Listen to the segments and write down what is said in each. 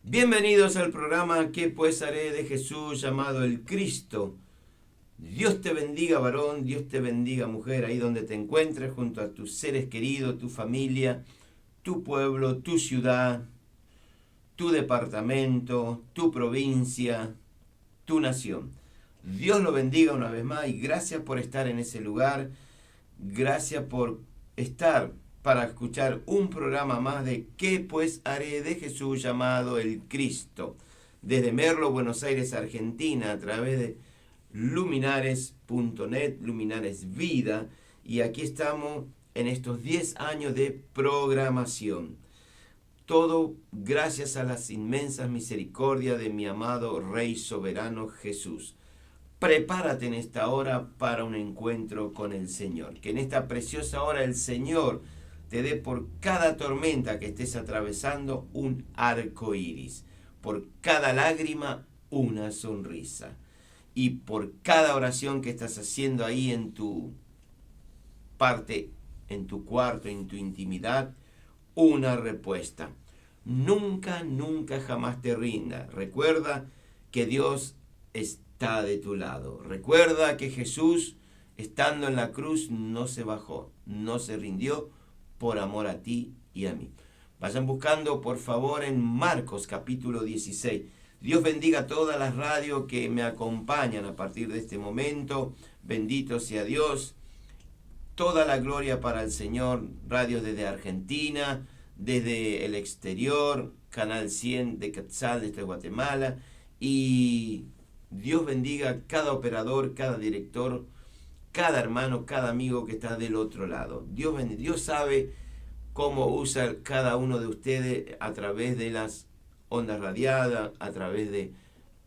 Bienvenidos al programa ¿Qué pues haré de Jesús llamado el Cristo? Dios te bendiga varón, Dios te bendiga mujer, ahí donde te encuentres junto a tus seres queridos, tu familia, tu pueblo, tu ciudad, tu departamento, tu provincia, tu nación. Dios lo bendiga una vez más y gracias por estar en ese lugar, gracias por estar para escuchar un programa más de ¿Qué pues haré de Jesús llamado el Cristo? Desde Merlo, Buenos Aires, Argentina, a través de luminares.net, Luminares Vida, y aquí estamos en estos 10 años de programación. Todo gracias a las inmensas misericordias de mi amado Rey Soberano Jesús. Prepárate en esta hora para un encuentro con el Señor. Que en esta preciosa hora el Señor te dé por cada tormenta que estés atravesando un arco iris. Por cada lágrima una sonrisa. Y por cada oración que estás haciendo ahí en tu parte, en tu cuarto, en tu intimidad, una respuesta. Nunca, nunca, jamás te rinda. Recuerda que Dios está de tu lado. Recuerda que Jesús, estando en la cruz, no se bajó, no se rindió por amor a ti y a mí. Vayan buscando, por favor, en Marcos capítulo 16. Dios bendiga a todas las radios que me acompañan a partir de este momento. Bendito sea Dios. Toda la gloria para el Señor. Radios desde Argentina, desde el exterior, Canal 100 de Quetzal, desde Guatemala. Y Dios bendiga a cada operador, cada director, cada hermano, cada amigo que está del otro lado. Dios sabe cómo usa cada uno de ustedes a través de las ondas radiadas, a través de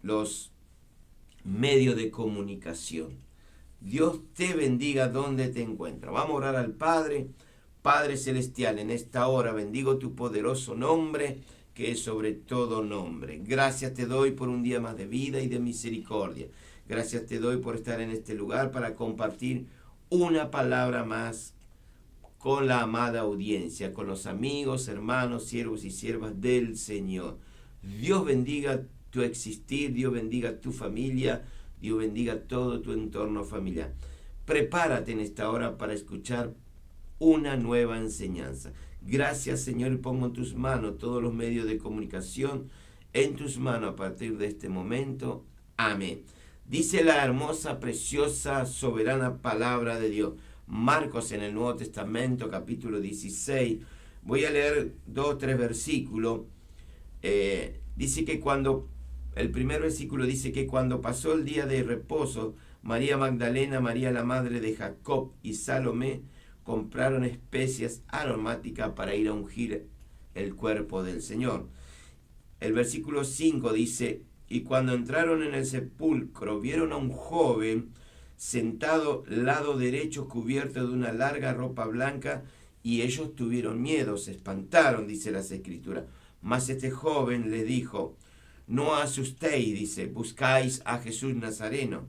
los medios de comunicación. Dios te bendiga donde te encuentras. Vamos a orar al Padre. Padre Celestial, en esta hora bendigo tu poderoso nombre, que es sobre todo nombre. Gracias te doy por un día más de vida y de misericordia. Gracias te doy por estar en este lugar para compartir una palabra más con la amada audiencia, con los amigos, hermanos, siervos y siervas del Señor. Dios bendiga tu existir, Dios bendiga tu familia, Dios bendiga todo tu entorno familiar. Prepárate en esta hora para escuchar una nueva enseñanza. Gracias, Señor, y pongo en tus manos todos los medios de comunicación, en tus manos a partir de este momento. Amén. Dice la hermosa, preciosa, soberana palabra de Dios. Marcos en el Nuevo Testamento, capítulo 16. Voy a leer 2 o 3 versículos. Dice que el primer versículo dice que cuando pasó el día de reposo, María Magdalena, María la madre de Jacob y Salomé compraron especias aromáticas para ir a ungir el cuerpo del Señor. El versículo 5 dice, y cuando entraron en el sepulcro, vieron a un joven sentado lado derecho cubierto de una larga ropa blanca, y ellos tuvieron miedo, se espantaron, dice las Escrituras. Mas este joven le dijo, no asustéis, dice, buscáis a Jesús Nazareno,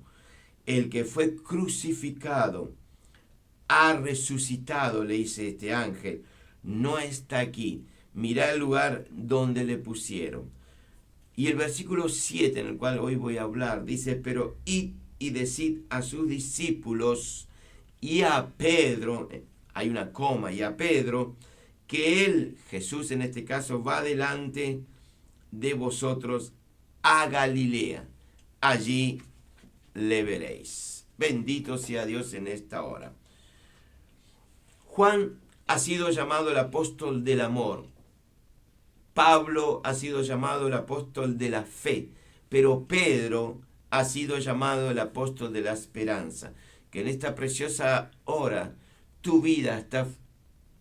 el que fue crucificado, ha resucitado, le dice este ángel, no está aquí, mirá el lugar donde le pusieron. Y el versículo 7, en el cual hoy voy a hablar, dice, pero id y decid a sus discípulos y a Pedro, hay una coma, y a Pedro, que él, Jesús en este caso, va delante de vosotros a Galilea. Allí le veréis. Bendito sea Dios en esta hora. Juan ha sido llamado el apóstol del amor. Pablo ha sido llamado el apóstol de la fe. Pero Pedro ha sido llamado el apóstol de la esperanza. Que en esta preciosa hora tu vida está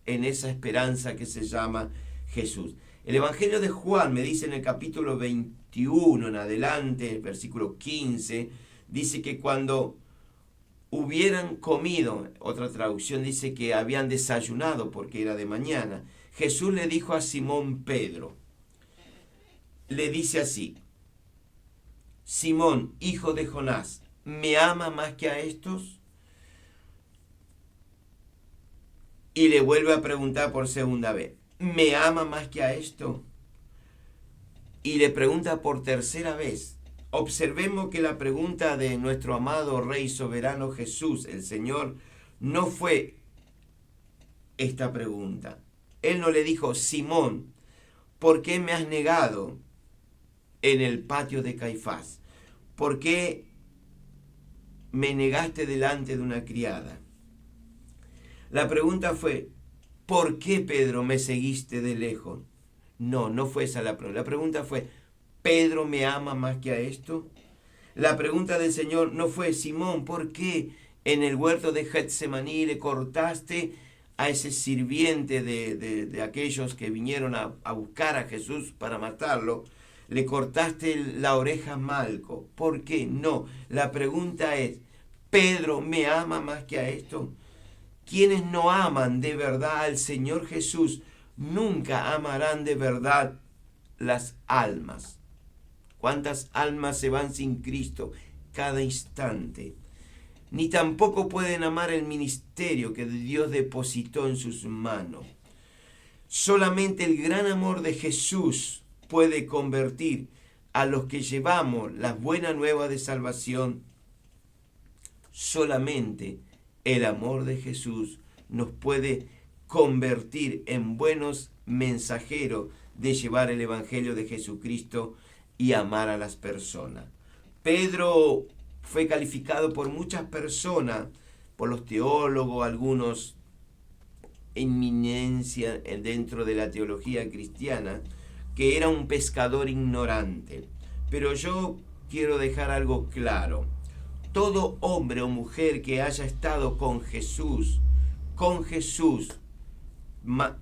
en esa esperanza que se llama Jesús. El Evangelio de Juan me dice en el capítulo 21 en adelante, el versículo 15, dice que cuando hubieran comido, otra traducción dice que habían desayunado porque era de mañana, Jesús le dijo a Simón Pedro, le dice así, Simón, hijo de Jonás, ¿me ama más que a estos? Y le vuelve a preguntar por segunda vez, ¿me ama más que a esto? y le pregunta por tercera vez. Observemos que la pregunta de nuestro amado Rey Soberano Jesús, el Señor, no fue esta pregunta. Él no le dijo: Simón, ¿por qué me has negado en el patio de Caifás? ¿Por qué me negaste delante de una criada? La pregunta fue: ¿por qué, Pedro, me seguiste de lejos? No fue esa la pregunta. La pregunta fue: ¿Pedro me ama más que a esto? La pregunta del Señor no fue: Simón, ¿por qué en el huerto de Getsemaní le cortaste a ese sirviente de aquellos que vinieron a buscar a Jesús para matarlo? Le cortaste la oreja a Malco. ¿Por qué? No. La pregunta es: ¿Pedro me ama más que a esto? Quienes no aman de verdad al Señor Jesús nunca amarán de verdad las almas. ¿Cuántas almas se van sin Cristo cada instante? Ni tampoco pueden amar el ministerio que Dios depositó en sus manos. Solamente el gran amor de Jesús puede convertir a los que llevamos la buena nueva de salvación. Solamente el amor de Jesús nos puede convertir en buenos mensajeros de llevar el Evangelio de Jesucristo y amar a las personas. Pedro fue calificado por muchas personas, por los teólogos, algunos eminencia dentro de la teología cristiana, que era un pescador ignorante. Pero yo quiero dejar algo claro. Todo hombre o mujer que haya estado con Jesús,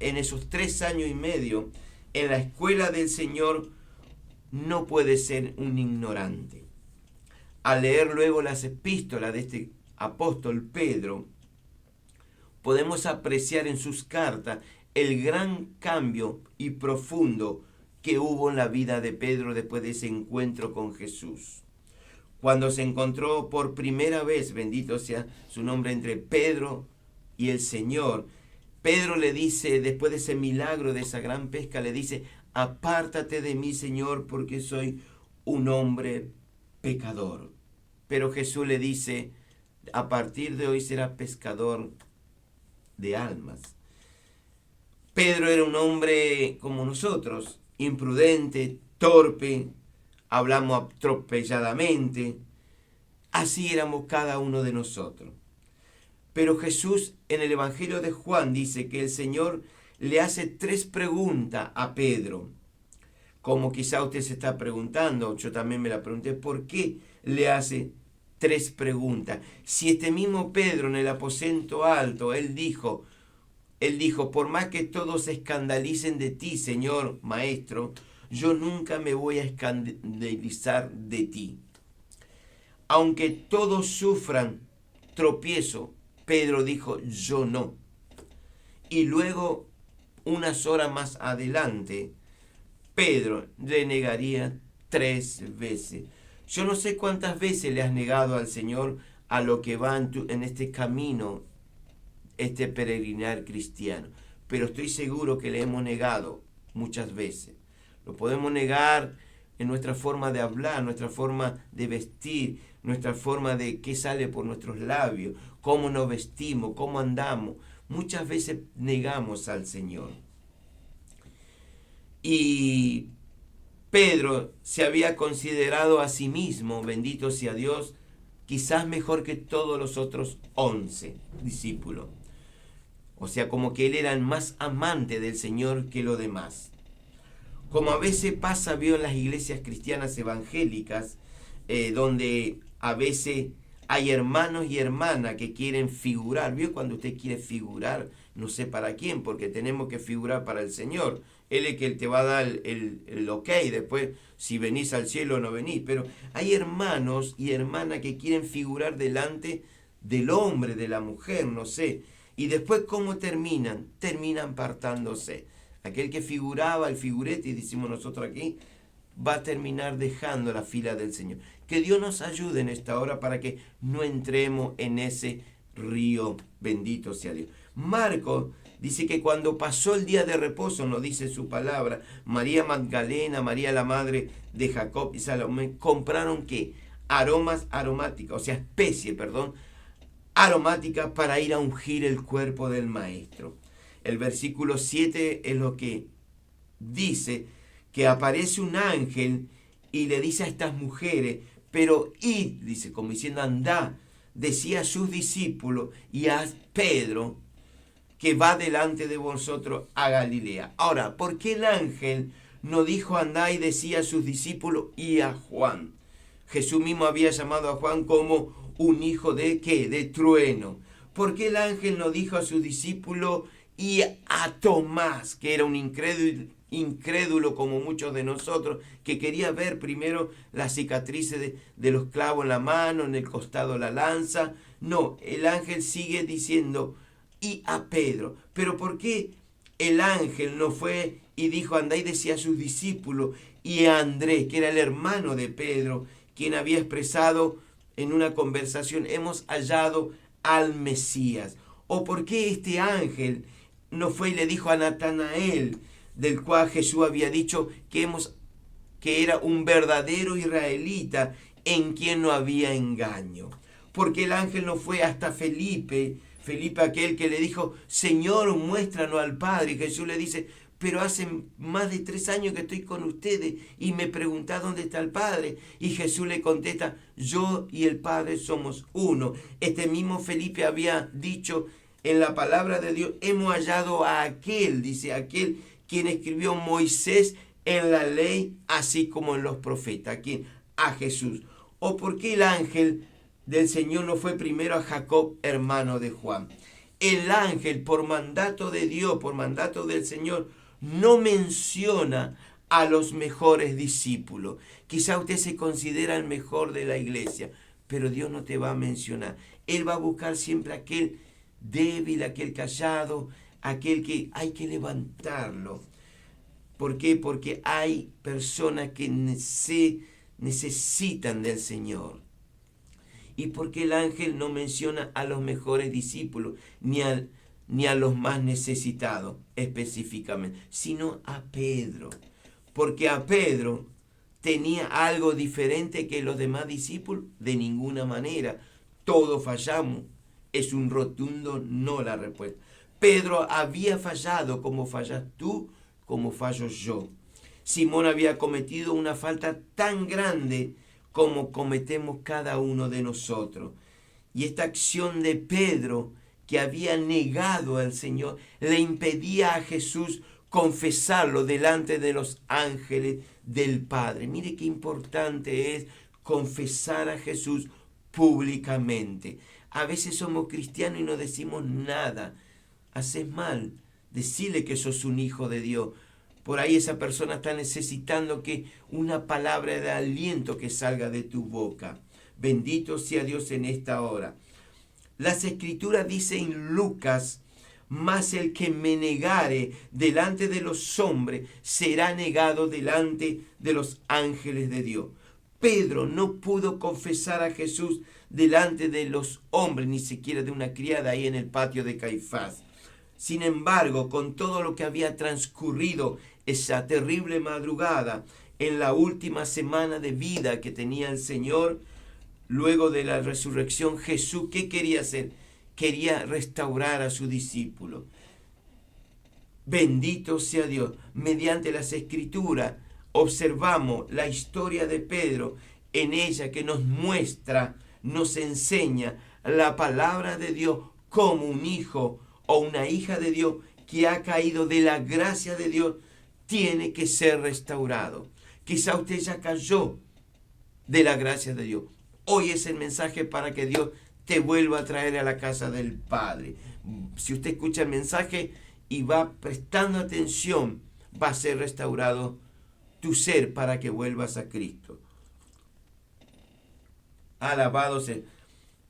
en esos 3 años y medio, en la escuela del Señor, no puede ser un ignorante. Al leer luego las epístolas de este apóstol Pedro, podemos apreciar en sus cartas el gran cambio y profundo que hubo en la vida de Pedro después de ese encuentro con Jesús. Cuando se encontró por primera vez, bendito sea su nombre, entre Pedro y el Señor, Pedro le dice, después de ese milagro, de esa gran pesca, le dice: apártate de mí, Señor, porque soy un hombre pecador. Pero Jesús le dice: a partir de hoy serás pescador de almas. Pedro era un hombre como nosotros, imprudente, torpe, hablamos atropelladamente. Así éramos cada uno de nosotros. Pero Jesús en el Evangelio de Juan dice que el Señor le hace 3 preguntas a Pedro. Como quizá usted se está preguntando, yo también me la pregunté: ¿por qué le hace 3 preguntas? Si este mismo Pedro en el aposento alto, él dijo, por más que todos se escandalicen de ti, Señor, Maestro, yo nunca me voy a escandalizar de ti. Aunque todos sufran tropiezo, Pedro dijo: yo no. Y luego, unas horas más adelante, Pedro le negaría 3 veces. Yo no sé cuántas veces le has negado al Señor a lo que va en este camino, este peregrinar cristiano, pero estoy seguro que le hemos negado muchas veces. Lo podemos negar en nuestra forma de hablar, nuestra forma de vestir, nuestra forma de qué sale por nuestros labios, cómo nos vestimos, cómo andamos. Muchas veces negamos al Señor. Y Pedro se había considerado a sí mismo, bendito sea Dios, quizás mejor que todos los otros 11 discípulos. O sea, como que él era el más amante del Señor que los demás. Como a veces pasa, vio, en las iglesias cristianas evangélicas, donde a veces hay hermanos y hermanas que quieren figurar. ¿Vio cuando usted quiere figurar? No sé para quién, porque tenemos que figurar para el Señor. Él es que te va a dar el ok, después si venís al cielo o no venís. Pero hay hermanos y hermanas que quieren figurar delante del hombre, de la mujer, no sé. Y después, ¿cómo terminan? Terminan apartándose. Aquel que figuraba, el figurete, y decimos nosotros aquí, va a terminar dejando la fila del Señor. Que Dios nos ayude en esta hora para que no entremos en ese río, bendito sea Dios. Marcos Dice que cuando pasó el día de reposo, nos dice su palabra, María Magdalena, María la madre de Jacob y Salomé, compraron ¿qué? Especie, perdón, aromática para ir a ungir el cuerpo del maestro. El versículo 7 es lo que dice, que aparece un ángel y le dice a estas mujeres, pero id, dice, como diciendo, andá, decía a sus discípulos y a Pedro, que va delante de vosotros a Galilea. Ahora, ¿por qué el ángel no dijo andá y decía a sus discípulos y a Juan? Jesús mismo había llamado a Juan como un hijo de ¿qué? De trueno. ¿Por qué el ángel no dijo a sus discípulos y a Tomás, que era un incrédulo como muchos de nosotros, que quería ver primero las cicatrices de los clavos en la mano, en el costado la lanza? No, el ángel sigue diciendo y a Pedro. Pero ¿por qué el ángel no fue y dijo andá y decía a sus discípulos y a Andrés, que era el hermano de Pedro, quien había expresado en una conversación, hemos hallado al Mesías? ¿O por qué este ángel no fue y le dijo a Natanael, del cual Jesús había dicho que era un verdadero israelita en quien no había engaño? Porque el ángel no fue hasta Felipe aquel que le dijo, Señor, muéstranos al Padre. Y Jesús le dice, pero hace más de 3 años que estoy con ustedes y me preguntás dónde está el Padre. Y Jesús le contesta, yo y el Padre somos uno. Este mismo Felipe había dicho en la palabra de Dios, hemos hallado a aquel, dice, aquel quien escribió Moisés en la ley, así como en los profetas, a Jesús. ¿O por qué el ángel del Señor no fue primero a Jacob, hermano de Juan? El ángel, por mandato de Dios, por mandato del Señor, no menciona a los mejores discípulos. Quizá usted se considera el mejor de la iglesia, pero Dios no te va a mencionar. Él va a buscar siempre aquel débil, aquel callado, aquel que hay que levantarlo. ¿Por qué? Porque hay personas que necesitan del Señor. ¿Y por qué el ángel no menciona a los mejores discípulos, ni a los más necesitados específicamente, sino a Pedro? Porque a Pedro tenía algo diferente que los demás discípulos, de ninguna manera. Todos fallamos. Es un rotundo no la respuesta. Pedro había fallado como fallas tú, como fallo yo. Simón había cometido una falta tan grande como cometemos cada uno de nosotros. Y esta acción de Pedro, que había negado al Señor, le impedía a Jesús confesarlo delante de los ángeles del Padre. Mire qué importante es confesar a Jesús públicamente. A veces somos cristianos y no decimos nada. Haces mal. Decirle que sos un hijo de Dios. Por ahí esa persona está necesitando que una palabra de aliento que salga de tu boca. Bendito sea Dios en esta hora. Las Escrituras dicen en Lucas, mas el que me negare delante de los hombres será negado delante de los ángeles de Dios. Pedro no pudo confesar a Jesús delante de los hombres, ni siquiera de una criada ahí en el patio de Caifás. Sin embargo, con todo lo que había transcurrido esa terrible madrugada, en la última semana de vida que tenía el Señor, luego de la resurrección, Jesús, ¿qué quería hacer? Quería restaurar a su discípulo. Bendito sea Dios. Mediante las Escrituras observamos la historia de Pedro, en ella que nos muestra, nos enseña la palabra de Dios como un hijo o una hija de Dios que ha caído de la gracia de Dios, tiene que ser restaurado. Quizá usted ya cayó de la gracia de Dios. Hoy es el mensaje para que Dios te vuelva a traer a la casa del Padre. Si usted escucha el mensaje y va prestando atención, va a ser restaurado tu ser para que vuelvas a Cristo. Alabado sea.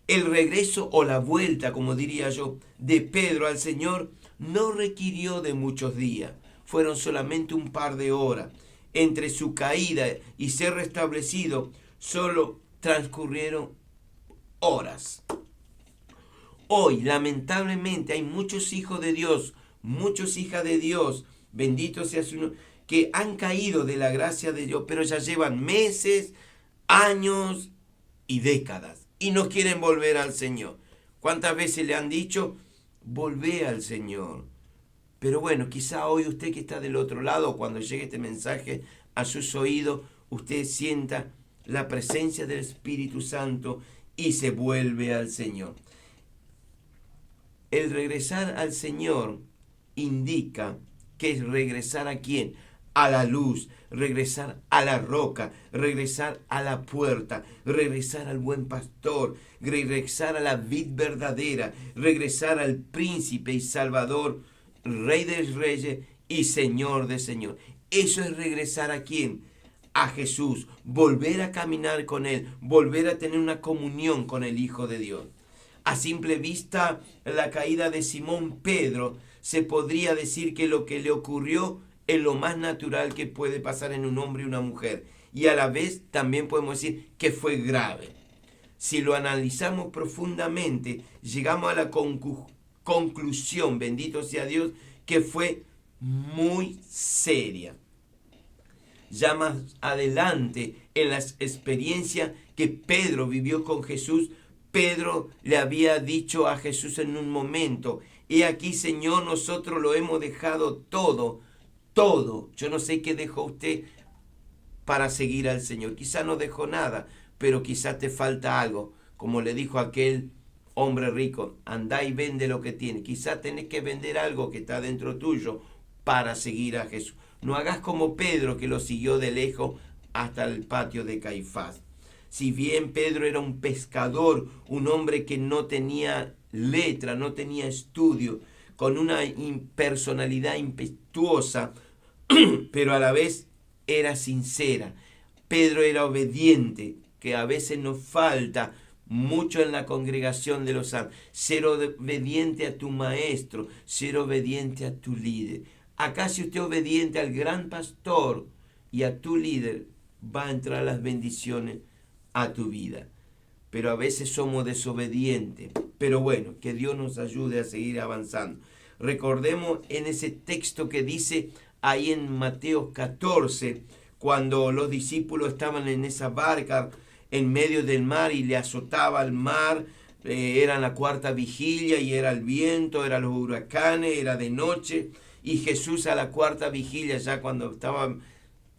El regreso o la vuelta, como diría yo, de Pedro al Señor no requirió de muchos días. Fueron solamente un par de horas. Entre su caída y ser restablecido, solo transcurrieron horas. Hoy, lamentablemente, hay muchos hijos de Dios muchos hijas de Dios, bendito sea su nombre, que han caído de la gracia de Dios, pero ya llevan meses, años y décadas y no quieren volver al Señor. ¿Cuántas veces le han dicho, volvé al Señor? Pero bueno, quizá hoy usted que está del otro lado, cuando llegue este mensaje a sus oídos, usted sienta la presencia del Espíritu Santo y se vuelve al Señor. El regresar al Señor indica que es regresar ¿a quién? A la luz, regresar a la roca, regresar a la puerta, regresar al buen pastor, regresar a la vid verdadera, regresar al príncipe y salvador, Rey de reyes y Señor de señores. Eso es regresar ¿a quién? A Jesús, volver a caminar con Él, volver a tener una comunión con el Hijo de Dios. A simple vista, la caída de Simón Pedro, se podría decir que lo que le ocurrió es lo más natural que puede pasar en un hombre y una mujer. Y a la vez también podemos decir que fue grave. Si lo analizamos profundamente, llegamos a la conclusión, bendito sea Dios, que fue muy seria. Ya más adelante, en las experiencias que Pedro vivió con Jesús, Pedro le había dicho a Jesús en un momento, he aquí, Señor, nosotros lo hemos dejado todo. Yo no sé qué dejó usted para seguir al Señor. Quizá no dejó nada, pero quizá te falta algo. Como le dijo aquel hombre rico, andá y vende lo que tiene. Quizá tenés que vender algo que está dentro tuyo para seguir a Jesús. No hagas como Pedro, que lo siguió de lejos hasta el patio de Caifás. Si bien Pedro era un pescador, un hombre que no tenía letra, no tenía estudio, con una personalidad impetuosa, pero a la vez era sincera. Pedro era obediente, que a veces nos falta mucho en la congregación de los santos. Ser obediente a tu maestro, ser obediente a tu líder. Acá si usted es obediente al gran pastor y a tu líder, va a entrar las bendiciones a tu vida. Pero a veces somos desobedientes. Pero bueno, que Dios nos ayude a seguir avanzando. Recordemos en ese texto que dice ahí en Mateo 14, cuando los discípulos estaban en esa barca en medio del mar y le azotaba el mar, era la cuarta vigilia y era el viento, eran los huracanes, era de noche, y Jesús a la cuarta vigilia, ya cuando estaba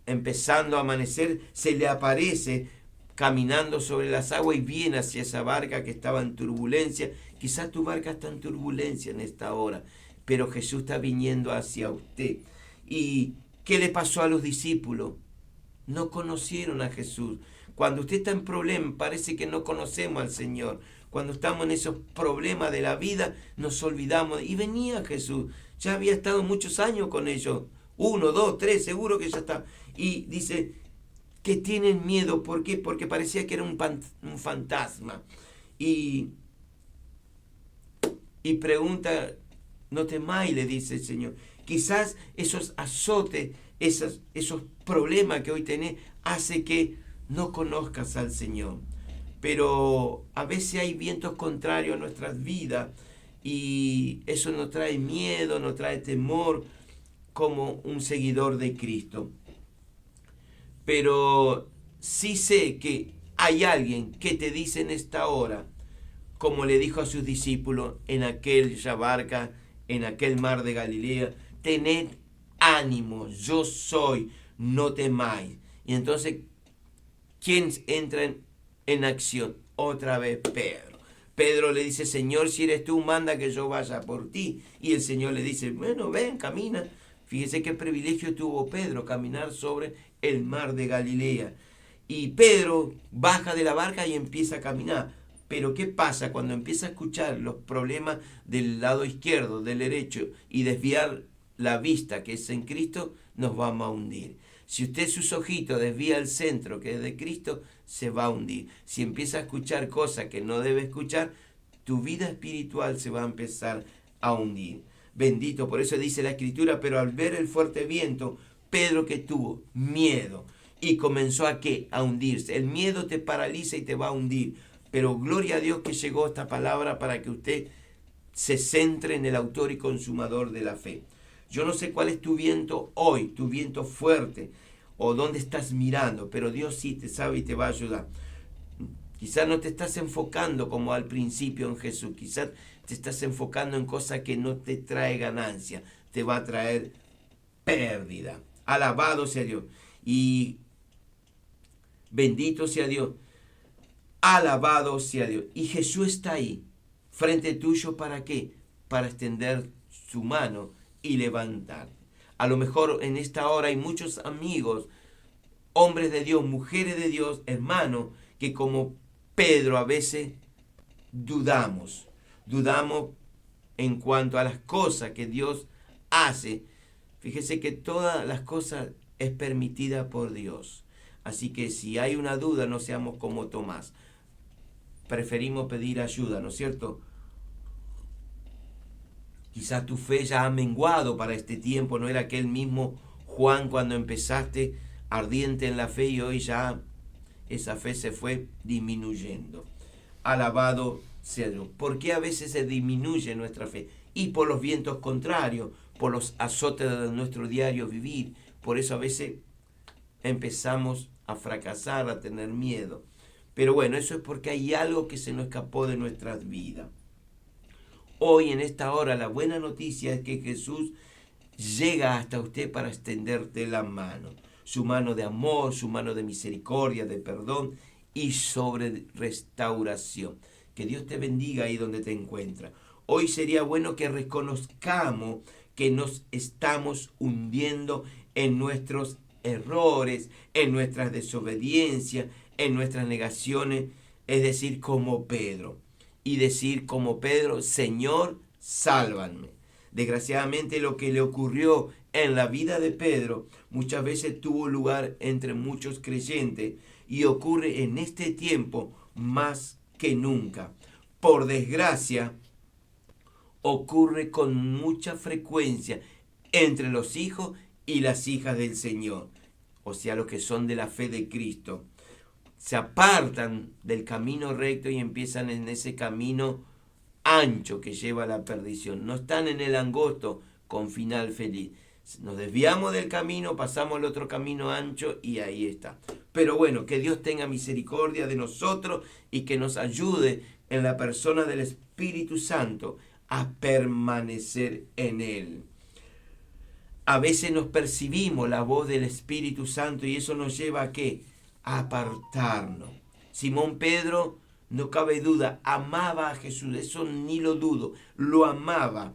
empezando a amanecer, se le aparece caminando sobre las aguas y viene hacia esa barca que estaba en turbulencia. Quizás tu barca está en turbulencia en esta hora, pero Jesús está viniendo hacia usted. ¿Y qué le pasó a los discípulos? No conocieron a Jesús. Cuando usted está en problemas, parece que no conocemos al Señor. Cuando estamos en esos problemas de la vida, nos olvidamos. Y venía Jesús. Ya había estado muchos años con ellos. 1, 2, 3, seguro que ya está. Y dice que tienen miedo. ¿Por qué? Porque parecía que era un fantasma. Y pregunta, no temáis, le dice el Señor. Quizás esos azotes, esos problemas que hoy tenés, hace que no conozcas al Señor. Pero a veces hay vientos contrarios a nuestras vidas y eso nos trae miedo, nos trae temor como un seguidor de Cristo. Pero sí sé que hay alguien que te dice en esta hora, como le dijo a sus discípulos en aquella barca, en aquel mar de Galilea, tened ánimo, yo soy, no temáis. Y entonces, ¿quién entra en acción? Otra vez Pedro. Pedro le dice, Señor, si eres tú, manda que yo vaya por ti. Y el Señor le dice, bueno, ven, camina. Fíjese qué privilegio tuvo Pedro, caminar sobre el mar de Galilea. Y Pedro baja de la barca y empieza a caminar. Pero ¿qué pasa cuando empieza a escuchar los problemas del lado izquierdo, del derecho, y desviar la vista que es en Cristo? Nos vamos a hundir. Si usted sus ojitos desvía al centro, que es de Cristo, se va a hundir. Si empieza a escuchar cosas que no debe escuchar, tu vida espiritual se va a empezar a hundir. Bendito, por eso dice la Escritura, pero al ver el fuerte viento, Pedro que tuvo miedo y comenzó a ¿qué? A hundirse. El miedo te paraliza y te va a hundir. Pero gloria a Dios que llegó esta palabra para que usted se centre en el autor y consumador de la fe. Yo no sé cuál es tu viento hoy, tu viento fuerte, o dónde estás mirando, pero Dios sí te sabe y te va a ayudar. Quizás no te estás enfocando como al principio en Jesús, quizás te estás enfocando en cosas que no te trae ganancia, te va a traer pérdida. Alabado sea Dios. Y bendito sea Dios. Alabado sea Dios. Y Jesús está ahí, frente tuyo, ¿para qué? Para extender su mano y levantar. A lo mejor en esta hora hay muchos amigos, hombres de Dios, mujeres de Dios, hermanos, que como Pedro a veces dudamos en cuanto a las cosas que Dios hace. Fíjese que todas las cosas es permitida por Dios. Así que si hay una duda, no seamos como Tomás. Preferimos pedir ayuda, ¿no es cierto? Quizás tu fe ya ha menguado para este tiempo, no era aquel mismo Juan cuando empezaste ardiente en la fe y hoy ya esa fe se fue disminuyendo. Alabado sea Dios. ¿Por qué a veces se disminuye nuestra fe? Y por los vientos contrarios, por los azotes de nuestro diario vivir. Por eso a veces empezamos a fracasar, a tener miedo. Pero bueno, eso es porque hay algo que se nos escapó de nuestras vidas. Hoy en esta hora la buena noticia es que Jesús llega hasta usted para extenderte la mano. Su mano de amor, su mano de misericordia, de perdón y sobre restauración. Que Dios te bendiga ahí donde te encuentras. Hoy sería bueno que reconozcamos que nos estamos hundiendo en nuestros errores, en nuestras desobediencias, en nuestras negaciones, es decir, como Pedro. Y decir como Pedro, Señor, sálvame. Desgraciadamente lo que le ocurrió en la vida de Pedro muchas veces tuvo lugar entre muchos creyentes y ocurre en este tiempo más que nunca. Por desgracia, ocurre con mucha frecuencia entre los hijos y las hijas del Señor, o sea, los que son de la fe de Cristo. Se apartan del camino recto y empiezan en ese camino ancho que lleva a la perdición. No están en el angosto con final feliz. Nos desviamos del camino, pasamos al otro camino ancho y ahí está. Pero bueno, que Dios tenga misericordia de nosotros y que nos ayude en la persona del Espíritu Santo a permanecer en Él. A veces nos percibimos la voz del Espíritu Santo y eso nos lleva a ¿qué? A apartarnos. Simón Pedro, no cabe duda, amaba a Jesús, eso ni lo dudo, lo amaba.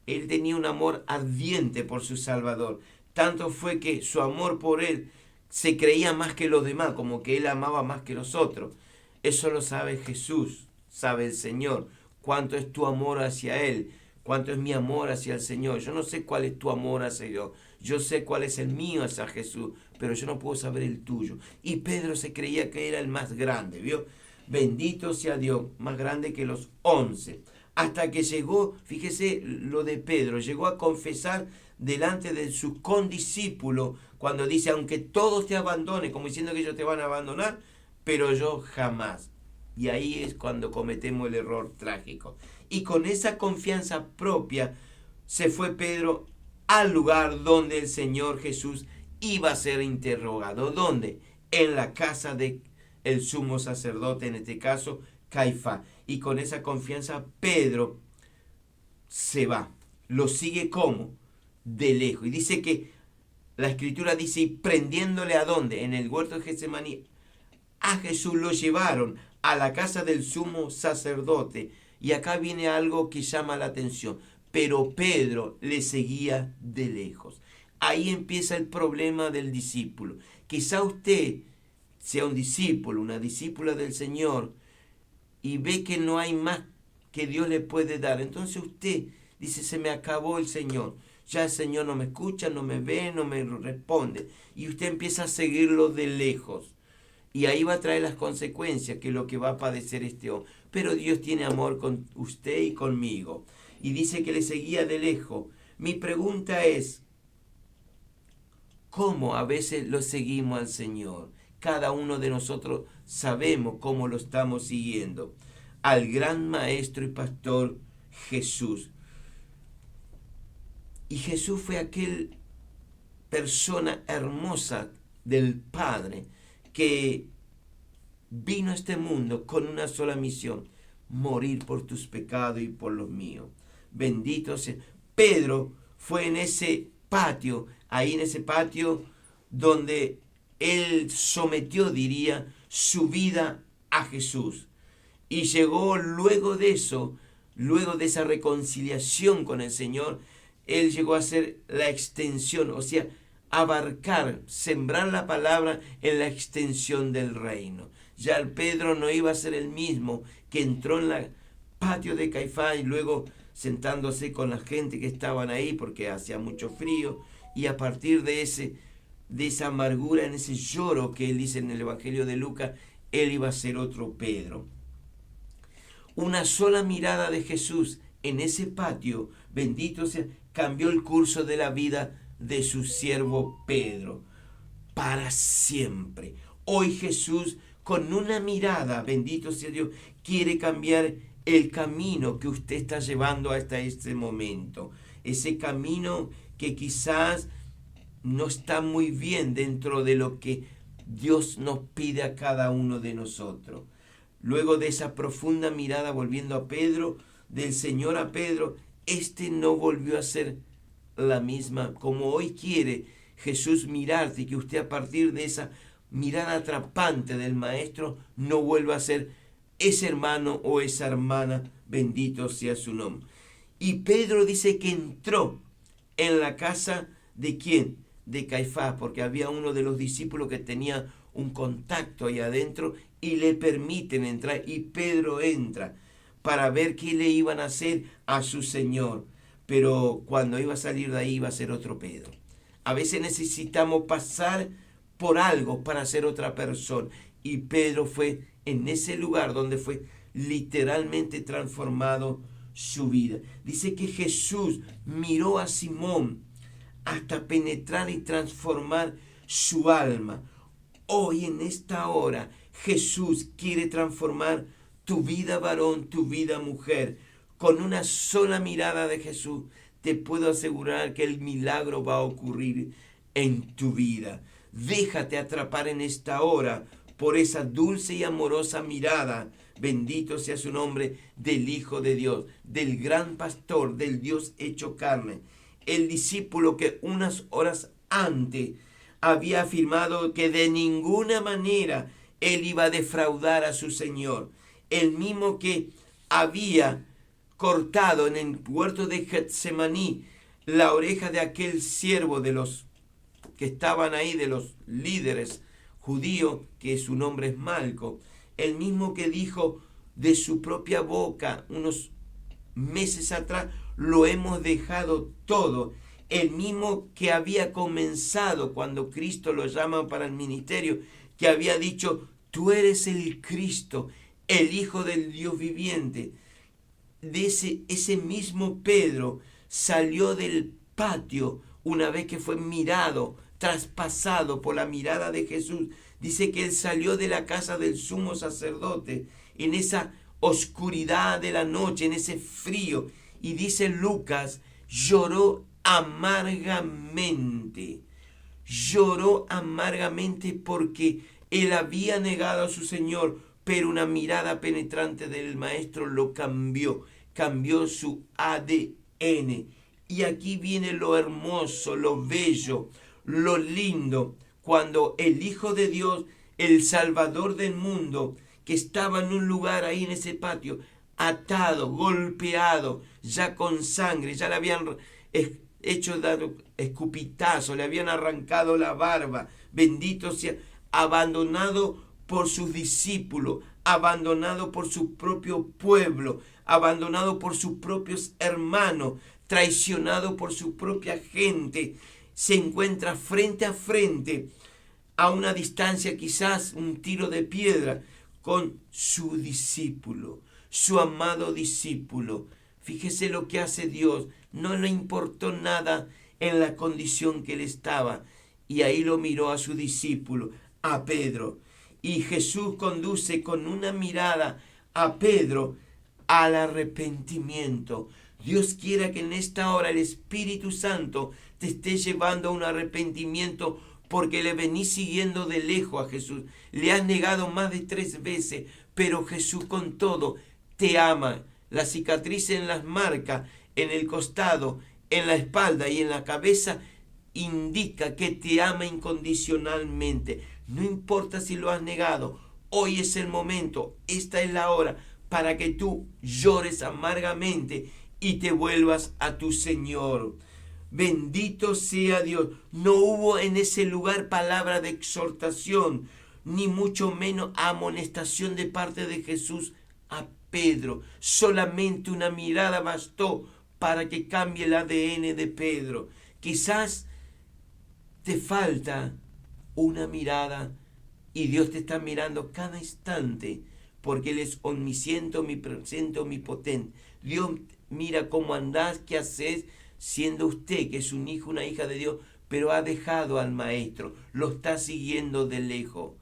Él tenía un amor ardiente por su Salvador. Tanto fue que su amor por Él se creía más que los demás, como que Él amaba más que los otros. Eso lo sabe Jesús, sabe el Señor. Cuánto es tu amor hacia Él, cuánto es mi amor hacia el Señor. Yo no sé cuál es tu amor hacia Dios. Yo sé cuál es el mío hacia Jesús, pero yo no puedo saber el tuyo. Y Pedro se creía que era el más grande, ¿vio? Bendito sea Dios, más grande que los 11. Hasta que llegó, fíjese lo de Pedro, llegó a confesar delante de sus condiscípulos cuando dice, aunque todos te abandonen, como diciendo que ellos te van a abandonar, pero yo jamás. Y ahí es cuando cometemos el error trágico. Y con esa confianza propia se fue Pedro al lugar donde el Señor Jesús iba a ser interrogado. ¿Dónde? En la casa de el sumo sacerdote, en este caso Caifás. Y con esa confianza Pedro se va. Lo sigue como de lejos. Y dice que la escritura dice, y prendiéndole a dónde, en el huerto de Getsemaní, a Jesús lo llevaron a la casa del sumo sacerdote. Y acá viene algo que llama la atención. Pero Pedro le seguía de lejos. Ahí empieza el problema del discípulo. Quizá usted sea un discípulo, una discípula del Señor, y ve que no hay más que Dios le puede dar. Entonces usted dice, se me acabó el Señor. Ya el Señor no me escucha, no me ve, no me responde. Y usted empieza a seguirlo de lejos. Y ahí va a traer las consecuencias, que es lo que va a padecer este hombre. Pero Dios tiene amor con usted y conmigo. Y dice que le seguía de lejos. Mi pregunta es, ¿cómo a veces lo seguimos al Señor? Cada uno de nosotros sabemos cómo lo estamos siguiendo. Al gran maestro y pastor Jesús. Y Jesús fue aquel persona hermosa del Padre que vino a este mundo con una sola misión: morir por tus pecados y por los míos. Bendito sea. Pedro fue en ese patio, ahí en ese patio donde él sometió, diría, su vida a Jesús. Y llegó luego de eso, luego de esa reconciliación con el Señor, él llegó a ser la extensión, o sea, abarcar, sembrar la palabra en la extensión del reino. Ya el Pedro no iba a ser el mismo que entró en el patio de Caifás y luego sentándose con la gente que estaban ahí porque hacía mucho frío, y a partir de esa amargura, en ese lloro que él dice en el Evangelio de Lucas, él iba a ser otro Pedro. Una sola mirada de Jesús en ese patio, bendito sea, cambió el curso de la vida de su siervo Pedro para siempre. Hoy Jesús, con una mirada, bendito sea Dios, quiere cambiar el camino que usted está llevando hasta este momento. Ese camino que quizás no está muy bien dentro de lo que Dios nos pide a cada uno de nosotros. Luego de esa profunda mirada, volviendo a Pedro, del Señor a Pedro, no volvió a ser la misma. Como hoy quiere Jesús mirarte, y que usted, a partir de esa mirada atrapante del Maestro, no vuelva a ser ese hermano o esa hermana, bendito sea su nombre. Y Pedro dice que entró en la casa de ¿quién? De Caifás, porque había uno de los discípulos que tenía un contacto ahí adentro y le permiten entrar, y Pedro entra para ver qué le iban a hacer a su Señor. Pero cuando iba a salir de ahí iba a ser otro Pedro. A veces necesitamos pasar por algo para ser otra persona, y Pedro fue en ese lugar donde fue literalmente transformado su vida. Dice que Jesús miró a Simón hasta penetrar y transformar su alma. Hoy, en esta hora, Jesús quiere transformar tu vida, varón, tu vida, mujer. Con una sola mirada de Jesús, te puedo asegurar que el milagro va a ocurrir en tu vida. Déjate atrapar en esta hora por esa dulce y amorosa mirada, bendito sea su nombre, del Hijo de Dios, del gran pastor, del Dios hecho carne. El discípulo que unas horas antes había afirmado que de ninguna manera él iba a defraudar a su Señor. El mismo que había cortado en el huerto de Getsemaní la oreja de aquel siervo de los que estaban ahí, de los líderes judíos, que su nombre es Malco. El mismo que dijo de su propia boca unos meses atrás: lo hemos dejado todo. El mismo que había comenzado cuando Cristo lo llama para el ministerio, que había dicho: tú eres el Cristo, el Hijo del Dios viviente. De ese mismo Pedro salió del patio una vez que fue mirado, traspasado por la mirada de Jesús. Dice que él salió de la casa del sumo sacerdote en esa oscuridad de la noche, en ese frío, y dice Lucas, lloró amargamente. Lloró amargamente porque él había negado a su Señor, pero una mirada penetrante del Maestro lo cambió su ADN. Y aquí viene lo hermoso, lo bello, lo lindo, cuando el Hijo de Dios, el Salvador del mundo, que estaba en un lugar ahí en ese patio, atado, golpeado, ya con sangre, ya le habían hecho dar escupitazo, le habían arrancado la barba, bendito sea, abandonado por sus discípulos, abandonado por su propio pueblo, abandonado por sus propios hermanos, traicionado por su propia gente, se encuentra frente a frente, a una distancia quizás un tiro de piedra, con su discípulo, su amado discípulo. Fíjese lo que hace Dios. No le importó nada en la condición que él estaba, y ahí lo miró a su discípulo, a Pedro. Y Jesús conduce con una mirada a Pedro al arrepentimiento. Dios quiera que en esta hora el Espíritu Santo te esté llevando a un arrepentimiento, porque le venís siguiendo de lejos a Jesús. Le has negado más de 3 veces, pero Jesús con todo te ama. La cicatriz en las marcas, en el costado, en la espalda y en la cabeza indica que te ama incondicionalmente. No importa si lo has negado, hoy es el momento, esta es la hora para que tú llores amargamente y te vuelvas a tu Señor. Bendito sea Dios. No hubo en ese lugar palabra de exhortación, ni mucho menos amonestación de parte de Jesús a Pedro. Solamente una mirada bastó para que cambie el ADN de Pedro. Quizás te falta una mirada y Dios te está mirando cada instante, porque Él es omnisciente, omnipresente, omnipotente. Dios mira cómo andás, qué haces, siendo usted, que es un hijo, una hija de Dios, pero ha dejado al maestro, lo está siguiendo de lejos.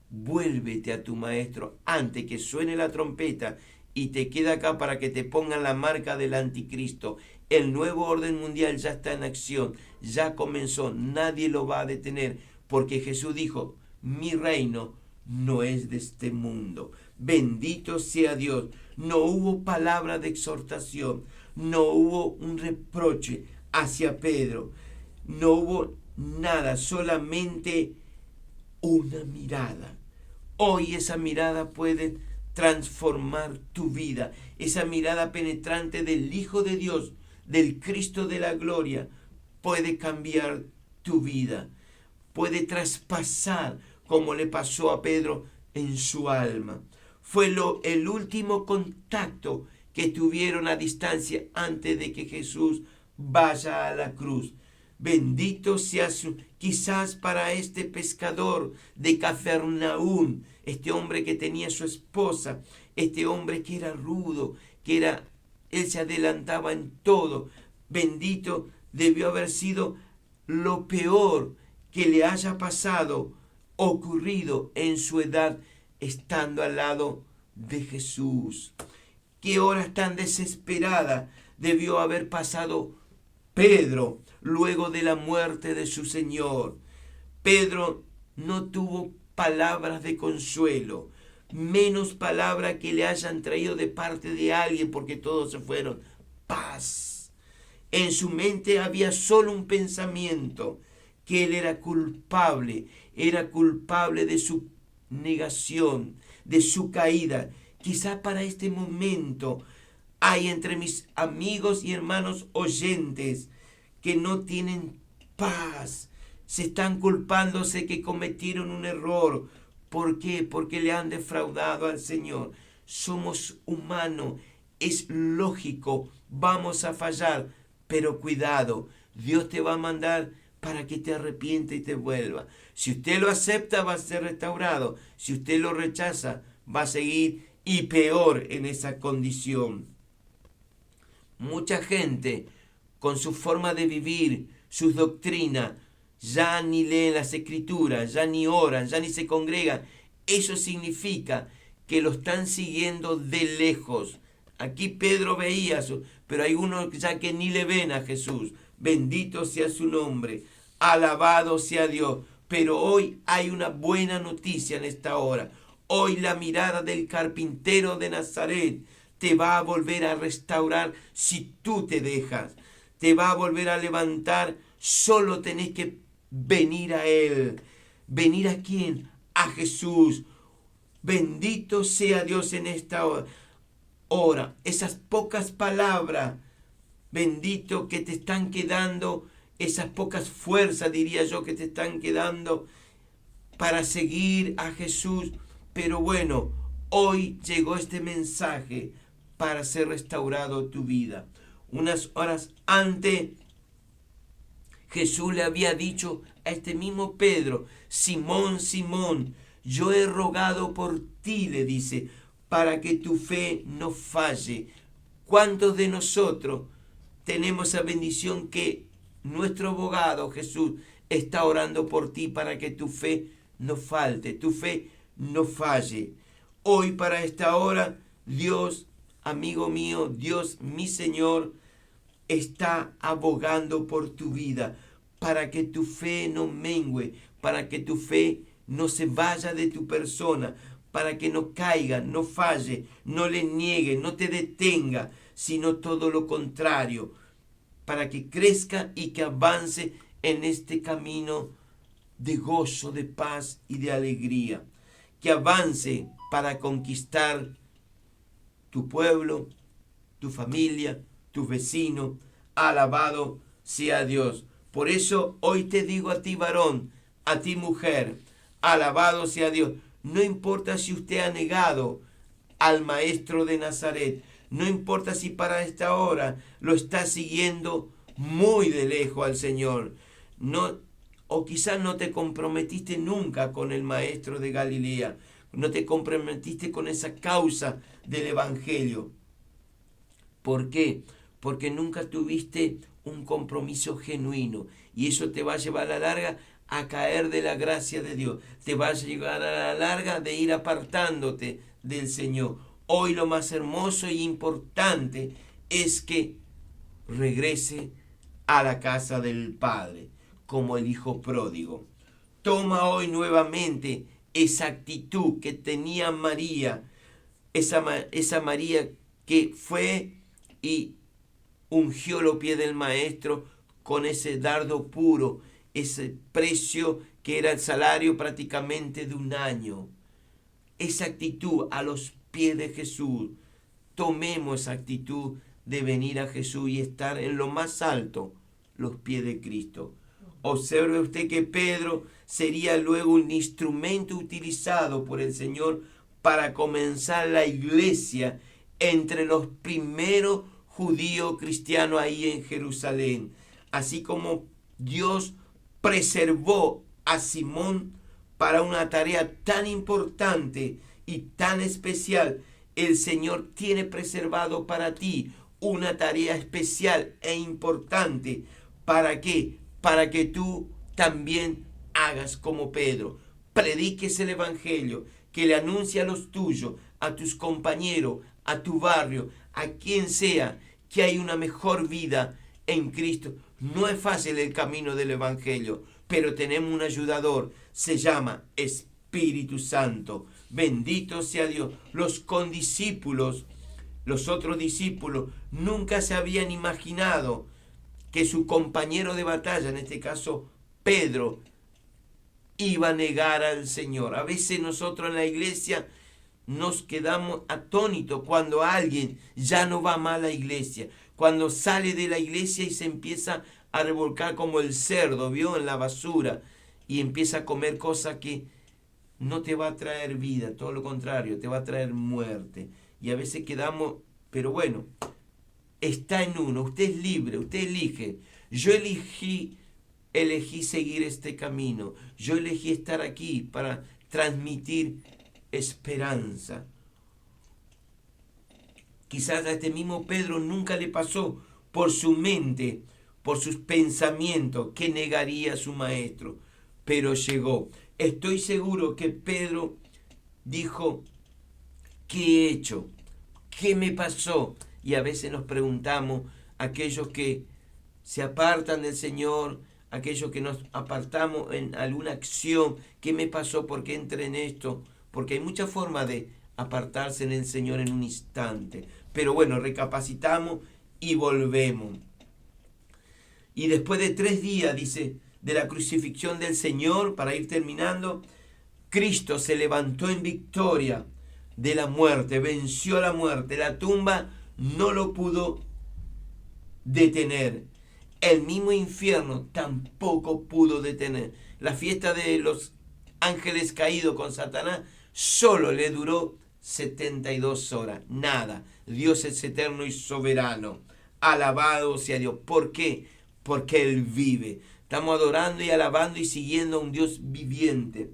Vuélvete a tu maestro antes que suene la trompeta y te queda acá para que te pongan la marca del anticristo. El nuevo orden mundial ya está en acción, ya comenzó, nadie lo va a detener, porque Jesús dijo, mi reino no es de este mundo. Bendito sea Dios. No hubo palabra de exhortación, no hubo un reproche hacia Pedro, no hubo nada, solamente una mirada. Hoy esa mirada puede transformar tu vida. Esa mirada penetrante del Hijo de Dios, del Cristo de la gloria, puede cambiar tu vida. Puede traspasar como le pasó a Pedro en su alma. Fue el último contacto que tuvieron a distancia antes de que Jesús vaya a la cruz. Bendito sea quizás para este pescador de Cafarnaúm, este hombre que tenía su esposa, este hombre que era rudo, él se adelantaba en todo. Bendito debió haber sido lo peor que le haya ocurrido en su edad, estando al lado de Jesús. Qué horas tan desesperadas debió haber pasado Pedro luego de la muerte de su Señor. Pedro no tuvo palabras de consuelo, menos palabras que le hayan traído de parte de alguien, porque todos se fueron. Paz. En su mente había solo un pensamiento, que él era culpable de su negación, de su caída. Quizá para este momento hay entre mis amigos y hermanos oyentes que no tienen paz, se están culpándose que cometieron un error. ¿Por qué? Porque le han defraudado al Señor. Somos humanos, es lógico, vamos a fallar, pero cuidado, Dios te va a mandar para que te arrepiente y te vuelva. Si usted lo acepta, va a ser restaurado. Si usted lo rechaza, va a seguir y peor en esa condición. Mucha gente, con su forma de vivir, sus doctrinas, ya ni leen las escrituras, ya ni oran, ya ni se congregan. Eso significa que lo están siguiendo de lejos. Aquí Pedro veía eso, pero hay unos ya que ni le ven a Jesús. Bendito sea su nombre. Alabado sea Dios. Pero hoy hay una buena noticia en esta hora. Hoy la mirada del carpintero de Nazaret te va a volver a restaurar si tú te dejas. Te va a volver a levantar. Solo tenés que venir a Él. ¿Venir a quién? A Jesús. Bendito sea Dios en esta hora. Esas pocas palabras, bendito, que te están quedando, esas pocas fuerzas, diría yo, que te están quedando para seguir a Jesús. Pero bueno, hoy llegó este mensaje para ser restaurado tu vida. Unas horas antes, Jesús le había dicho a este mismo Pedro: Simón, Simón, yo he rogado por ti, le dice, para que tu fe no falle. ¿Cuántos de nosotros tenemos esa bendición que nuestro abogado Jesús está orando por ti para que tu fe no falte, tu fe no falle? Hoy, para esta hora, Dios amigo mío, Dios, mi Señor, está abogando por tu vida para que tu fe no mengüe, para que tu fe no se vaya de tu persona, para que no caiga, no falle, no le niegue, no te detenga, sino todo lo contrario, para que crezca y que avance en este camino de gozo, de paz y de alegría. Que avance para conquistar tu pueblo, tu familia, tus vecinos. Alabado sea Dios. Por eso hoy te digo a ti, varón, a ti, mujer, alabado sea Dios. No importa si usted ha negado al Maestro de Nazaret, no importa si para esta hora lo está siguiendo muy de lejos al Señor, no, o quizás no te comprometiste nunca con el Maestro de Galilea, no te comprometiste con esa causa del Evangelio. ¿Por qué? Porque nunca tuviste un compromiso genuino y eso te va a llevar a la larga a caer de la gracia de Dios. Te va a llevar a la larga de ir apartándote del Señor. Hoy lo más hermoso y importante es que regrese a la casa del Padre, como el hijo pródigo. Toma hoy nuevamente esa actitud que tenía María, esa María que fue y ungió los pies del Maestro con ese dardo puro, ese precio que era el salario prácticamente de un año. Esa actitud a los pies de Jesús. Tomemos esa actitud de venir a Jesús y estar en lo más alto, los pies de Cristo. Observe usted que Pedro sería luego un instrumento utilizado por el Señor para comenzar la iglesia entre los primeros judíos cristianos ahí en Jerusalén. Así como Dios preservó a Simón para una tarea tan importante y tan especial, el Señor tiene preservado para ti una tarea especial e importante. ¿Para qué? Para que tú también hagas como Pedro. Prediques el Evangelio, que le anuncie a los tuyos, a tus compañeros, a tu barrio, a quien sea, que hay una mejor vida en Cristo. No es fácil el camino del Evangelio, pero tenemos un ayudador, se llama Espíritu Santo. Bendito sea Dios. Los condiscípulos, los otros discípulos, nunca se habían imaginado que su compañero de batalla, en este caso Pedro, iba a negar al Señor. A veces nosotros en la iglesia nos quedamos atónitos cuando alguien ya no va más a la iglesia, cuando sale de la iglesia y se empieza a revolcar como el cerdo, ¿vio? En la basura, y empieza a comer cosas que no te va a traer vida, todo lo contrario, te va a traer muerte. Y a veces quedamos, pero bueno, está en uno, usted es libre, usted elige. Yo elegí seguir este camino, yo elegí estar aquí para transmitir esperanza. Quizás a este mismo Pedro nunca le pasó por su mente, por sus pensamientos, que negaría a su maestro, pero llegó. Estoy seguro que Pedro dijo, ¿qué he hecho? ¿Qué me pasó? Y a veces nos preguntamos, aquellos que se apartan del Señor, aquellos que nos apartamos en alguna acción, ¿qué me pasó? ¿Por qué entré en esto? Porque hay muchas formas de apartarse en el Señor en un instante. Pero bueno, recapacitamos y volvemos. Y después de 3 días, dice, de la crucifixión del Señor, para ir terminando, Cristo se levantó en victoria de la muerte, venció a la muerte. La tumba no lo pudo detener. El mismo infierno tampoco pudo detener. La fiesta de los ángeles caídos con Satanás solo le duró 72 horas. Nada. Dios es eterno y soberano. Alabado sea Dios. ¿Por qué? Porque Él vive. Estamos adorando y alabando y siguiendo a un Dios viviente.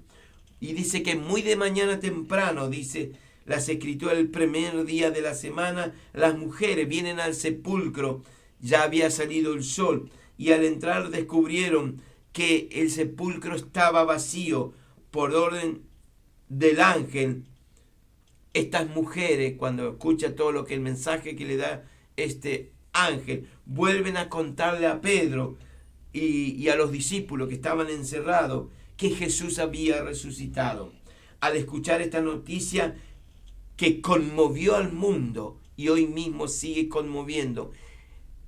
Y dice que muy de mañana temprano, dice las escrituras, el primer día de la semana, las mujeres vienen al sepulcro. Ya había salido el sol y al entrar descubrieron que el sepulcro estaba vacío por orden del ángel Estas mujeres, cuando escuchan todo lo que el mensaje que le da este ángel, vuelven a contarle a Pedro y a los discípulos que estaban encerrados que Jesús había resucitado. Al escuchar esta noticia que conmovió al mundo y hoy mismo sigue conmoviendo,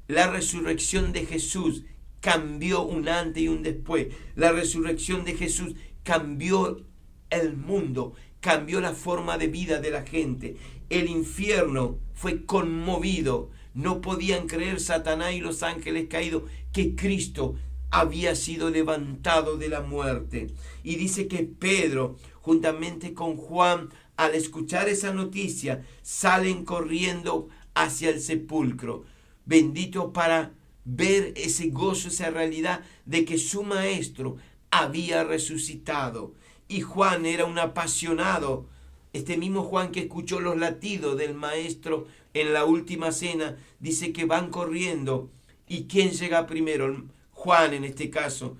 la resurrección de Jesús cambió un antes y un después. La resurrección de Jesús cambió el mundo, cambió la forma de vida de la gente. El infierno fue conmovido. No podían creer Satanás y los ángeles caídos que Cristo había sido levantado de la muerte. Y dice que Pedro, juntamente con Juan, al escuchar esa noticia, salen corriendo hacia el sepulcro. Bendito para ver ese gozo, esa realidad de que su maestro había resucitado. Y Juan era un apasionado. Este mismo Juan que escuchó los latidos del maestro en la última cena, dice que van corriendo. ¿Y quién llega primero? Juan en este caso.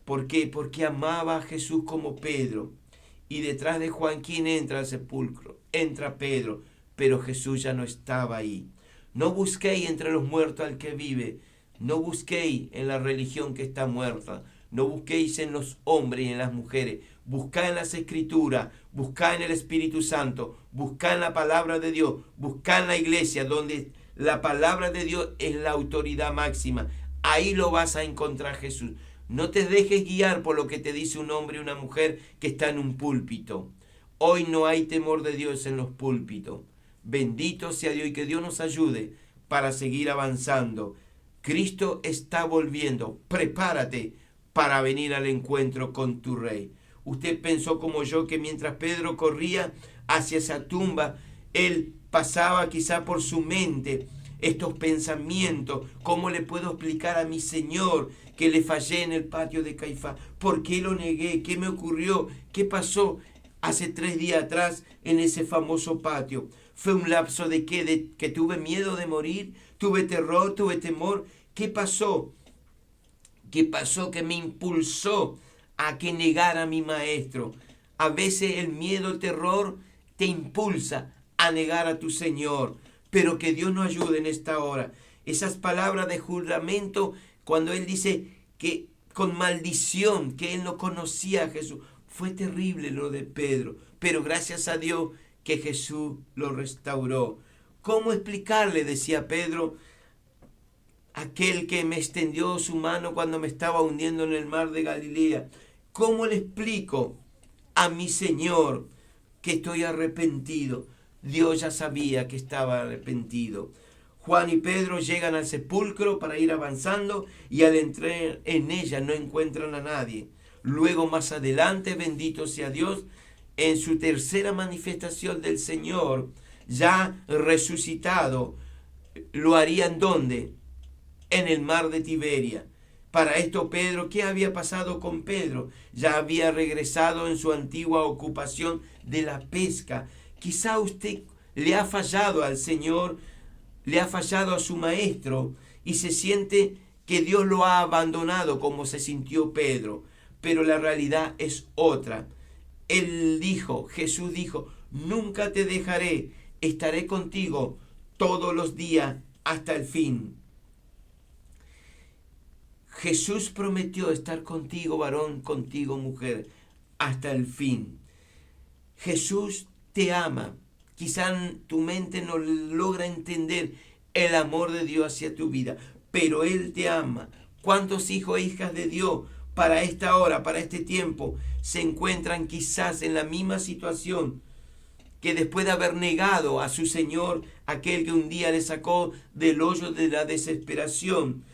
¿Por qué? Porque amaba a Jesús como Pedro. Y detrás de Juan, ¿quién entra al sepulcro? Entra Pedro, pero Jesús ya no estaba ahí. No busquéis entre los muertos al que vive. No busquéis en la religión que está muerta. No busquéis en los hombres y en las mujeres. Buscad en las Escrituras. Buscad en el Espíritu Santo. Buscad en la palabra de Dios. Buscad en la iglesia donde la palabra de Dios es la autoridad máxima. Ahí lo vas a encontrar Jesús. No te dejes guiar por lo que te dice un hombre y una mujer que está en un púlpito. Hoy no hay temor de Dios en los púlpitos. Bendito sea Dios y que Dios nos ayude para seguir avanzando. Cristo está volviendo. Prepárate para venir al encuentro con tu Rey. Usted pensó como yo que mientras Pedro corría hacia esa tumba, él pasaba quizá por su mente estos pensamientos. ¿Cómo le puedo explicar a mi Señor que le fallé en el patio de Caifás? ¿Por qué lo negué? ¿Qué me ocurrió? ¿Qué pasó hace 3 días atrás en ese famoso patio? ¿Fue un lapso de qué? ¿De que tuve miedo de morir? ¿Tuve terror? ¿Tuve temor? ¿Qué pasó? ¿Qué pasó que me impulsó a que negara a mi maestro? A veces el miedo, el terror te impulsa a negar a tu Señor. Pero que Dios nos ayude en esta hora. Esas palabras de juramento, cuando Él dice que con maldición, que Él no conocía a Jesús. Fue terrible lo de Pedro, pero gracias a Dios que Jesús lo restauró. ¿Cómo explicarle, decía Pedro, aquel que me extendió su mano cuando me estaba hundiendo en el mar de Galilea? ¿Cómo le explico a mi Señor que estoy arrepentido? Dios ya sabía que estaba arrepentido. Juan y Pedro llegan al sepulcro para ir avanzando y al entrar en ella no encuentran a nadie. Luego más adelante, bendito sea Dios, en su tercera manifestación del Señor, ya resucitado, lo harían ¿dónde? En el mar de Tiberia. Para esto Pedro, ¿qué había pasado con Pedro? Ya había regresado en su antigua ocupación de la pesca. Quizá usted le ha fallado al Señor, le ha fallado a su maestro y se siente que Dios lo ha abandonado como se sintió Pedro. Pero la realidad es otra. Él dijo, Jesús dijo, nunca te dejaré, estaré contigo todos los días hasta el fin. Jesús prometió estar contigo, varón, contigo, mujer, hasta el fin. Jesús te ama. Quizá tu mente no logra entender el amor de Dios hacia tu vida, pero Él te ama. ¿Cuántos hijos e hijas de Dios para esta hora, para este tiempo, se encuentran quizás en la misma situación que después de haber negado a su Señor, aquel que un día le sacó del hoyo de la desesperación,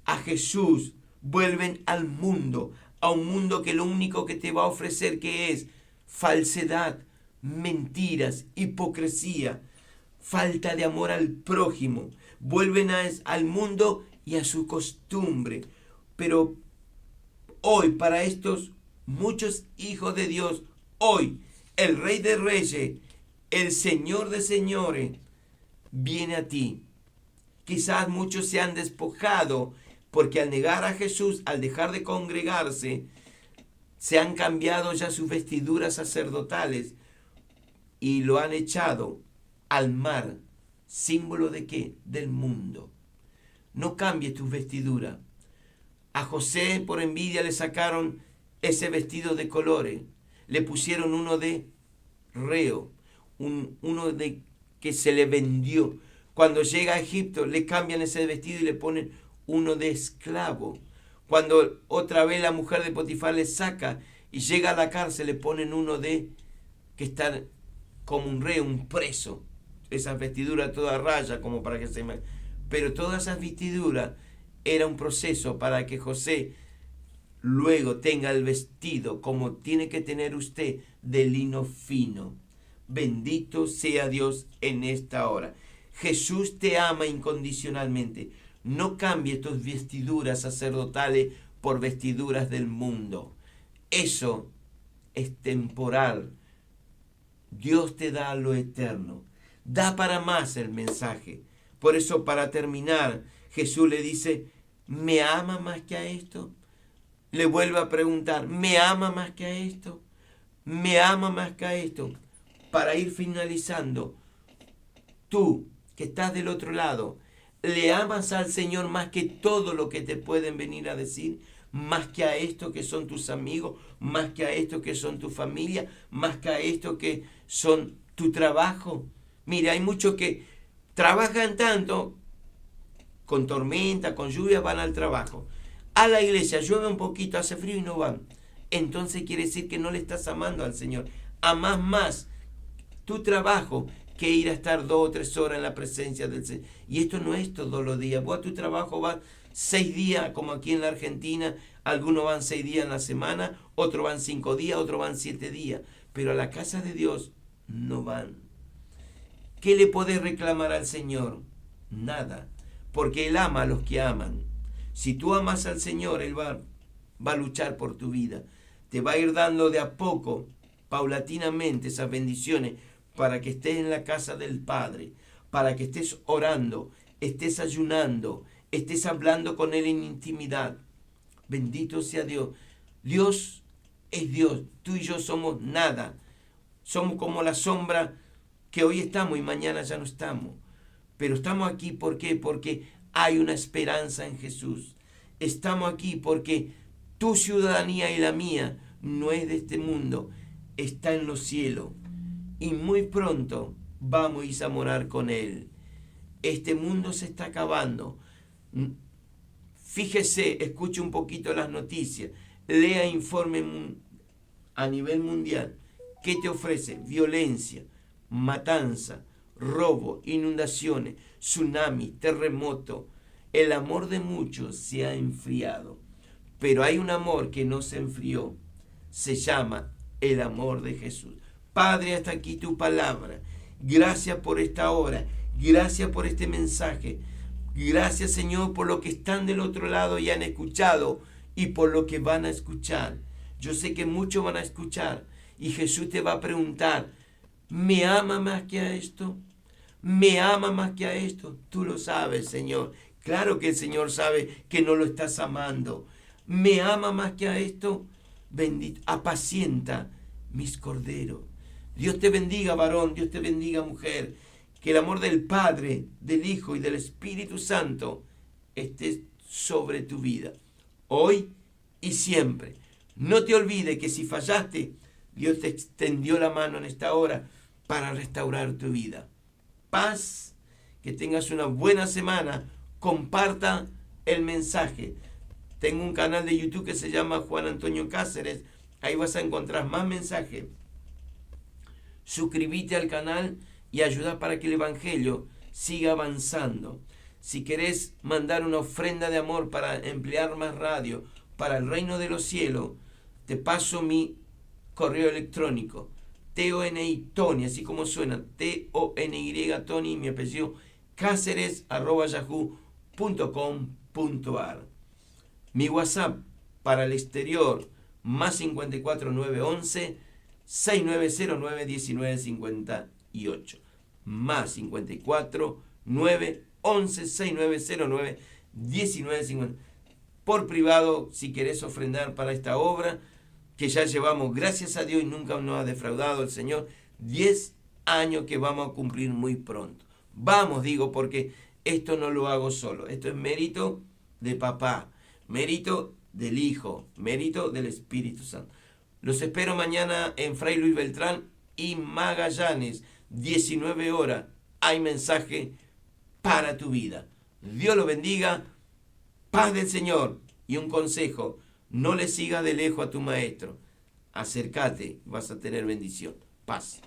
a Jesús, vuelven al mundo, a un mundo que lo único que te va a ofrecer que es falsedad, mentiras, hipocresía, falta de amor al prójimo? Vuelven al mundo y a su costumbre. Pero hoy, para estos muchos hijos de Dios, hoy el Rey de Reyes, el Señor de Señores, viene a ti. Quizás muchos se han despojado porque al negar a Jesús, al dejar de congregarse, se han cambiado ya sus vestiduras sacerdotales y lo han echado al mar. ¿Símbolo de qué? Del mundo. No cambies tus vestiduras. A José por envidia le sacaron ese vestido de colores. Le pusieron uno de reo, uno de que se le vendió. Cuando llega a Egipto le cambian ese vestido y le ponen uno de esclavo. Cuando otra vez la mujer de Potifar le saca y llega a la cárcel, le ponen uno de que está como un reo, un preso. Esas vestiduras todas rayas como para que se... Pero todas esas vestiduras era un proceso para que José luego tenga el vestido como tiene que tener usted, de lino fino. Bendito sea Dios en esta hora. Jesús te ama incondicionalmente. No cambie tus vestiduras sacerdotales por vestiduras del mundo. Eso es temporal. Dios te da lo eterno. Da para más el mensaje. Por eso, para terminar, Jesús le dice, ¿me ama más que a esto? Le vuelve a preguntar, ¿me ama más que a esto? ¿Me ama más que a esto? Para ir finalizando, tú que estás del otro lado, ¿le amas al Señor más que todo lo que te pueden venir a decir? Más que a esto que son tus amigos, más que a esto que son tu familia, más que a esto que son tu trabajo. Mira, hay muchos que trabajan tanto, con tormenta, con lluvia, van al trabajo. A la iglesia llueve un poquito, hace frío y no van. Entonces quiere decir que no le estás amando al Señor. Amás más tu trabajo que ir a estar 2 o 3 horas en la presencia del Señor. Y esto no es todos los días. Vos a tu trabajo vas 6 días, como aquí en la Argentina. Algunos van 6 días en la semana, otros van 5 días, otros van 7 días. Pero a la casa de Dios no van. ¿Qué le podés reclamar al Señor? Nada. Porque Él ama a los que aman. Si tú amas al Señor, Él va a luchar por tu vida. Te va a ir dando de a poco, paulatinamente, esas bendiciones para que estés en la casa del Padre, para que estés orando, estés ayunando, estés hablando con Él en intimidad. Bendito sea Dios. Dios es Dios. Tú y yo somos nada. Somos como la sombra que hoy estamos y mañana ya no estamos. Pero estamos aquí, ¿por qué? Porque hay una esperanza en Jesús. Estamos aquí porque tu ciudadanía y la mía no es de este mundo, está en los cielos. Y muy pronto vamos a morar con Él. Este mundo se está acabando. Fíjese, escuche un poquito las noticias, lea informe a nivel mundial. ¿Qué te ofrece? Violencia, matanza, robo, inundaciones, tsunami, terremoto. El amor de muchos se ha enfriado, pero hay un amor que no se enfrió. Se llama el amor de Jesús. Padre, hasta aquí tu palabra. Gracias por esta hora. Gracias por este mensaje. Gracias, Señor, por lo que están del otro lado y han escuchado y por lo que van a escuchar. Yo sé que muchos van a escuchar y Jesús te va a preguntar, ¿me ama más que a esto? ¿Me ama más que a esto? Tú lo sabes, Señor. Claro que el Señor sabe que no lo estás amando. ¿Me ama más que a esto? Bendito, apacienta mis corderos. Dios te bendiga, varón. Dios te bendiga, mujer. Que el amor del Padre, del Hijo y del Espíritu Santo esté sobre tu vida, hoy y siempre. No te olvides que si fallaste, Dios te extendió la mano en esta hora para restaurar tu vida. Paz, que tengas una buena semana. Comparta el mensaje. Tengo un canal de YouTube que se llama Juan Antonio Cáceres. Ahí vas a encontrar más mensajes. Suscríbete al canal y ayuda para que el Evangelio siga avanzando. Si querés mandar una ofrenda de amor para emplear más radio para el reino de los cielos, te paso mi correo electrónico. TONY, Tony, así como suena, TONY, Tony, mi apellido, cáceres@yahoo.com.ar. Mi WhatsApp para el exterior, más 54 911 6909 1958. Más 54 911 6909 1950. Por privado, si querés ofrendar para esta obra, que ya llevamos, gracias a Dios, y nunca nos ha defraudado el Señor, 10 años que vamos a cumplir muy pronto. Vamos, digo, porque esto no lo hago solo. Esto es mérito de papá, mérito del Hijo, mérito del Espíritu Santo. Los espero mañana en Fray Luis Beltrán y Magallanes, 19 horas. Hay mensaje para tu vida. Dios lo bendiga. Paz del Señor. Y un consejo, no le sigas de lejos a tu maestro. Acércate, vas a tener bendición. Paz.